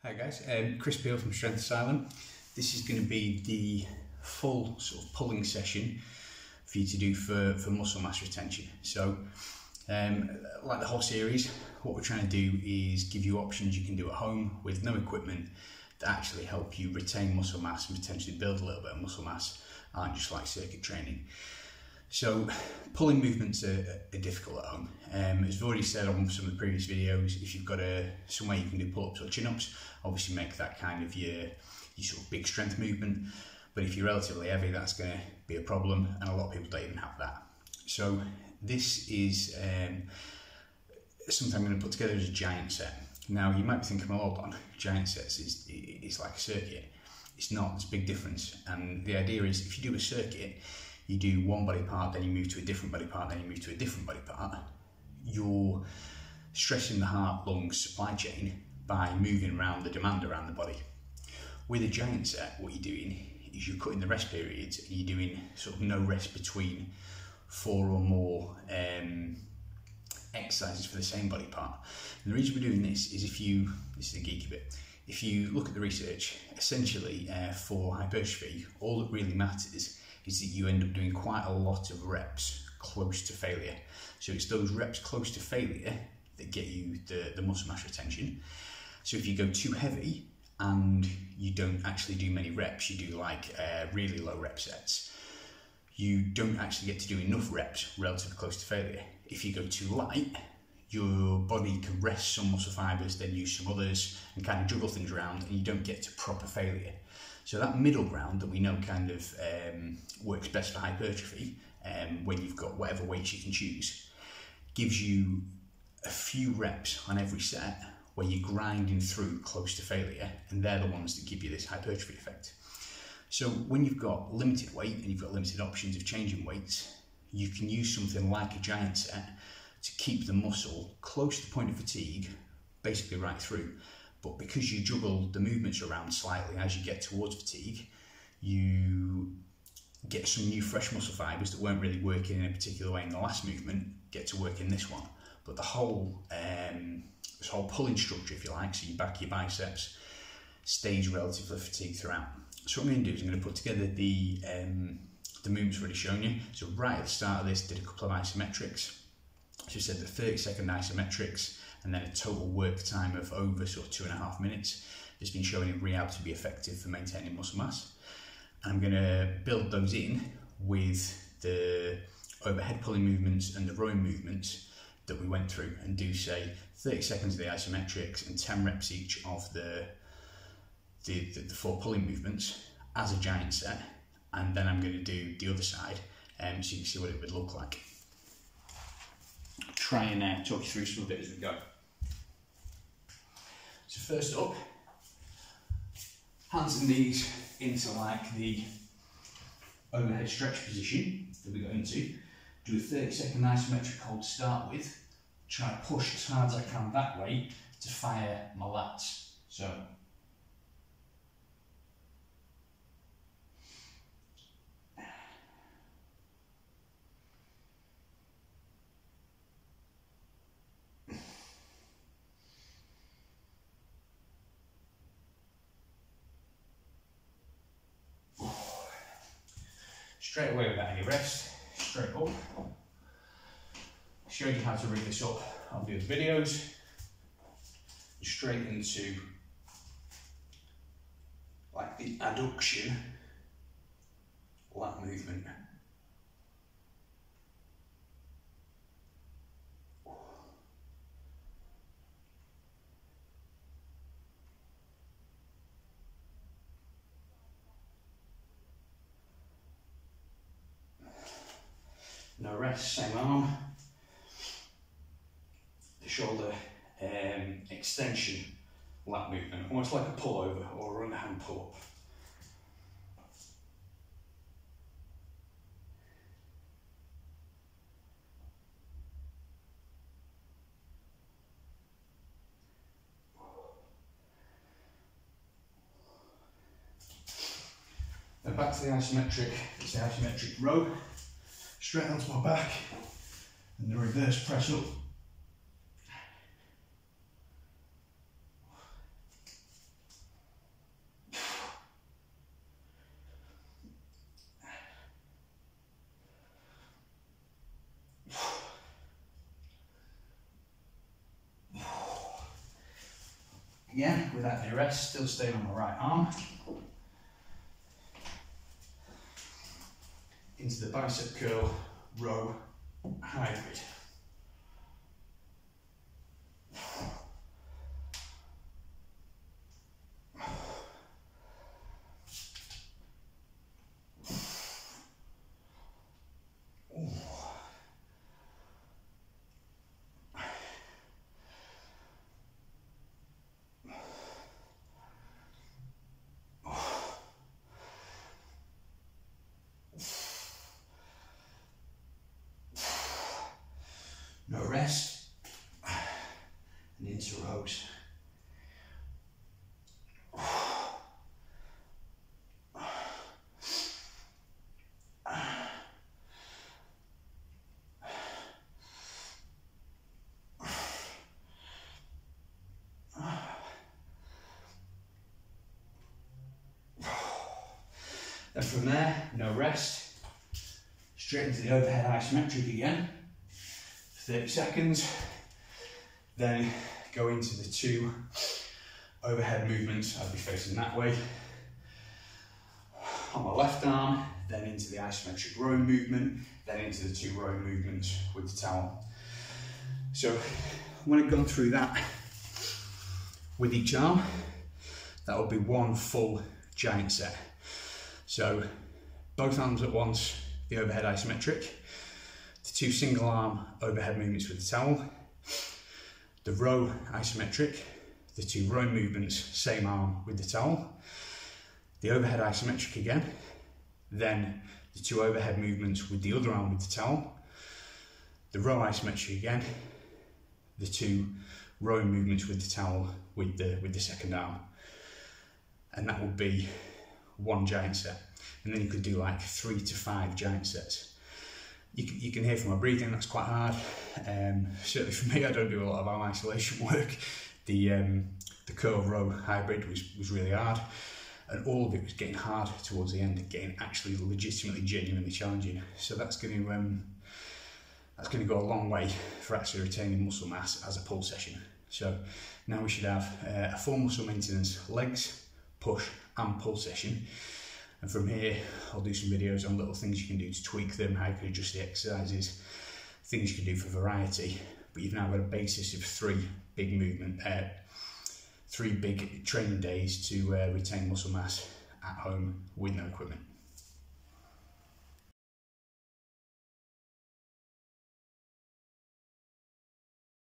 Hi guys, Chris Peel from Strength Asylum. This is going to be the full sort of pulling session for you to do for muscle mass retention. So, like the whole series, what we're trying to do is give you options you can do at home with no equipment that actually help you retain muscle mass and potentially build a little bit of muscle mass, aren't just like circuit training. So pulling movements are difficult at home. As I've already said on some of the previous videos, if you've got somewhere you can do pull-ups or chin-ups, obviously make that kind of your sort of big strength movement. But if you're relatively heavy, that's going to be a problem, and a lot of people don't even have that. So this is something I'm going to put together as a giant set. Now you might be thinking, well, hold on, giant sets is like a circuit. It's not, there's a big difference. And the idea is, if you do a circuit, you do one body part, then you move to a different body part, then you move to a different body part, you're stressing the heart, lungs, supply chain by moving around the demand around the body. With a giant set, what you're doing is you're cutting the rest periods, and you're doing sort of no rest between 4 or more exercises for the same body part. And the reason we're doing this is this is a geeky bit, if you look at the research, essentially for hypertrophy, all that really matters is that you end up doing quite a lot of reps close to failure. So it's those reps close to failure that get you the muscle mass retention. So if you go too heavy and you don't actually do many reps, you do like really low rep sets, you don't actually get to do enough reps relatively close to failure. If you go too light, your body can rest some muscle fibers, then use some others, and kind of juggle things around, and you don't get to proper failure. So that middle ground that we know kind of works best for hypertrophy, when you've got whatever weights you can choose, gives you a few reps on every set where you're grinding through close to failure, and they're the ones that give you this hypertrophy effect. So when you've got limited weight and you've got limited options of changing weights, you can use something like a giant set to keep the muscle close to the point of fatigue, basically right through. But because you juggle the movements around slightly as you get towards fatigue, you get some new fresh muscle fibers that weren't really working in a particular way in the last movement, get to work in this one. But the whole, this whole pulling structure, if you like, so your back, your biceps, stays relatively fatigued throughout. So what I'm going to do is I'm going to put together the movements I've already shown you. So right at the start of this, did a couple of isometrics. So we said the 30-second isometrics, and then a total work time of over sort of 2.5 minutes has been shown in rehab to be effective for maintaining muscle mass. And I'm going to build those in with the overhead pulling movements and the rowing movements that we went through, and do say 30 seconds of the isometrics and 10 reps each of the 4 pulling movements as a giant set. And then I'm going to do the other side, so you can see what it would look like. I'll try and talk you through some of it as we go. So first up, hands and knees into like the overhead stretch position that we got into. Do a 30-second isometric hold to start with. Try to push as hard as I can that way to fire my lats. So straight away without any rest, straight up. Showed you how to rig this up on the other videos. Straight into like the adduction lat movement. No rest, same arm. The shoulder extension lat movement, almost like a pullover or a run hand pull up. Then back to the isometric, it's the isometric row. Straight onto my back, and the reverse press up. again, without any rest, still staying on my right arm. Into the bicep curl row hybrid. No rest, and into rows. Then from there, no rest, straight into the overhead isometric again. 30 seconds, then go into the 2 overhead movements. I'll be facing that way on my left arm, then into the isometric rowing movement, then into the 2 rowing movements with the towel. So when I've gone through that with each arm, that will be 1 full giant set. So both arms at once, the overhead isometric, the 2 single arm overhead movements with the towel, the row isometric, the 2 rowing movements, same arm with the towel, the overhead isometric again, then the 2 overhead movements with the other arm with the towel, the row isometric again, the 2 rowing movements with the towel with the second arm, and that would be 1 giant set. And then you could do like 3 to 5 giant sets. You can hear from my breathing that's quite hard. Certainly for me, I don't do a lot of arm isolation work. The curl row hybrid was really hard, and all of it was getting hard towards the end, getting actually legitimately genuinely challenging. So that's going to go a long way for actually retaining muscle mass as a pull session. So now we should have a full muscle maintenance legs, push and pull session. And from here, I'll do some videos on little things you can do to tweak them, how you can adjust the exercises, things you can do for variety. But you've now got a basis of 3 big training days to retain muscle mass at home with no equipment.